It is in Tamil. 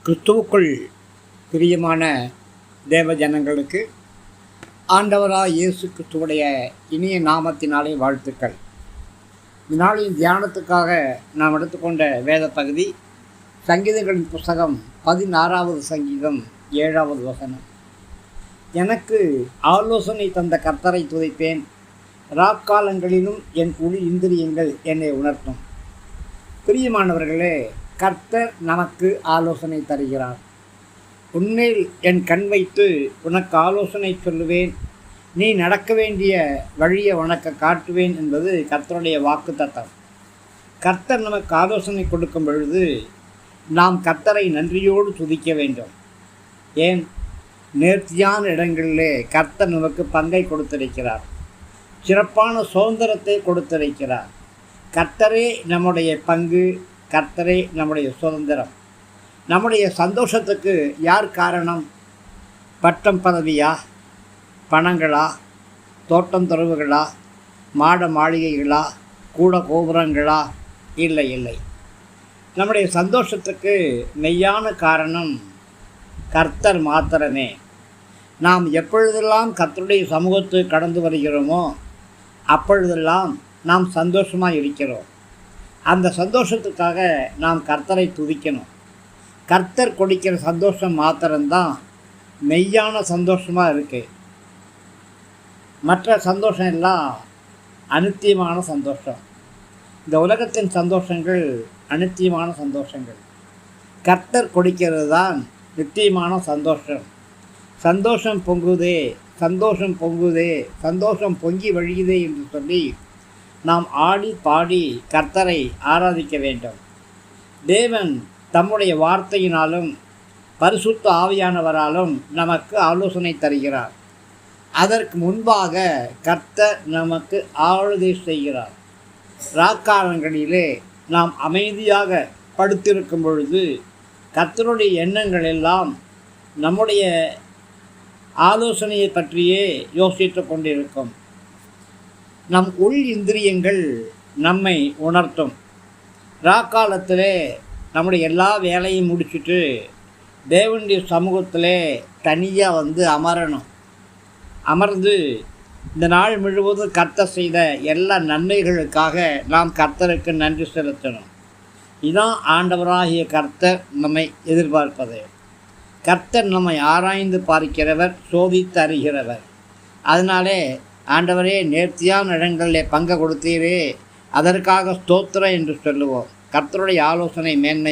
கிறிஸ்துவுக்குள் பிரியமான தேவ ஜனங்களுக்கு ஆண்டவராக இயேசு கிறிஸ்துவுடைய இனிய நாமத்தினாலே வாழ்த்துக்கள். இந்நாளின் தியானத்துக்காக நாம் எடுத்துக்கொண்ட வேத பகுதி சங்கீதங்களின் புஸ்தகம் 16வது சங்கீதம் 7வது வசனம். எனக்கு ஆலோசனை தந்த கர்த்தரை துதிப்பேன், ராக்காலங்களிலும் என் உள் இந்திரியங்கள் என்னை உணர்த்தும். பிரியமானவர்களே, கர்த்தர் நமக்கு ஆலோசனை தருகிறார். உன்மேல் என் கண் வைத்து உனக்கு ஆலோசனை சொல்லுவேன், நீ நடக்க வேண்டிய வழியை உனக்கு காட்டுவேன் என்பது கர்த்தருடைய வாக்குத்தத்தம். கர்த்தர் நமக்கு ஆலோசனை கொடுக்கும் பொழுது நாம் கர்த்தரை நன்றியோடு துதிக்க வேண்டும். ஏன்? நேர்த்தியான இடங்களிலே கர்த்தர் நமக்கு பங்கை கொடுத்திருக்கிறார், சிறப்பான சுதந்திரத்தை கொடுத்திருக்கிறார். கர்த்தரே நம்முடைய பங்கு, கர்த்தரே நம்முடைய சுதந்திரம். நம்முடைய சந்தோஷத்துக்கு யார் காரணம்? பட்டம் பதவியா, பணங்களா, தோட்டம் துறவுகளா, மாட மாளிகைகளா, கூட கோபுரங்களா? இல்லை இல்லை. நம்முடைய சந்தோஷத்துக்கு மெய்யான காரணம் கர்த்தர் மாத்திரமே. நாம் எப்பொழுதெல்லாம் கர்த்தருடைய சமூகத்துக்கு கடந்து வருகிறோமோ அப்பொழுதெல்லாம் நாம் சந்தோஷமாக இருக்கிறோம். அந்த சந்தோஷத்துக்காக நாம் கர்த்தரை துதிக்கணும். கர்த்தர் கொடுக்கிற சந்தோஷம் மாத்திரம்தான் மெய்யான சந்தோஷமாக இருக்குது. மற்ற சந்தோஷம் எல்லாம் அநித்தியமான சந்தோஷம். இந்த உலகத்தின் சந்தோஷங்கள் அநித்தியமான சந்தோஷங்கள். கர்த்தர் கொடுக்கிறது தான் நித்தியமான சந்தோஷம். சந்தோஷம் பொங்குதே, சந்தோஷம் பொங்குதே, சந்தோஷம் பொங்கி வழியுதே என்று சொல்லி நாம் ஆடி பாடி கர்த்தரை ஆராதிக்க வேண்டும். தேவன் தம்முடைய வார்த்தையினாலும் பரிசுத்த ஆவியானவராலும் நமக்கு ஆலோசனை தருகிறார். அதற்கு முன்பாக கர்த்தர் நமக்கு ஆளுகை செய்கிறார். ராக்காலங்களிலே நாம் அமைதியாக படுத்திருக்கும் பொழுது கர்த்தருடைய எண்ணங்கள் எல்லாம் நம்முடைய ஆலோசனையை பற்றியே யோசித்து கொண்டிருக்கும். நம் உள் இந்திரியங்கள் நம்மை உணர்த்தும். ராக்காலத்திலே நம்முடைய எல்லா வேலையும் முடிச்சுட்டு தேவனுடைய சமூகத்திலே தனியாக அமரணும். அமர்ந்து இந்த நாள் முழுவதும் கர்த்தர் செய்த எல்லா நன்மைகளுக்காக நாம் கர்த்தருக்கு நன்றி செலுத்தணும். இதுதான் ஆண்டவராகிய கர்த்தர் நம்மை எதிர்பார்ப்பது. கர்த்தர் நம்மை ஆராய்ந்து பார்க்கிறவர், சோதித்து அறிகிறவர். அதனாலே ஆண்டவரே, நேர்த்தியான இடங்களில் பங்கு கொடுத்தீரே, அதற்காக ஸ்தோத்திரம் என்று சொல்லுவோம். கர்த்தருடைய ஆலோசனை மேன்மை.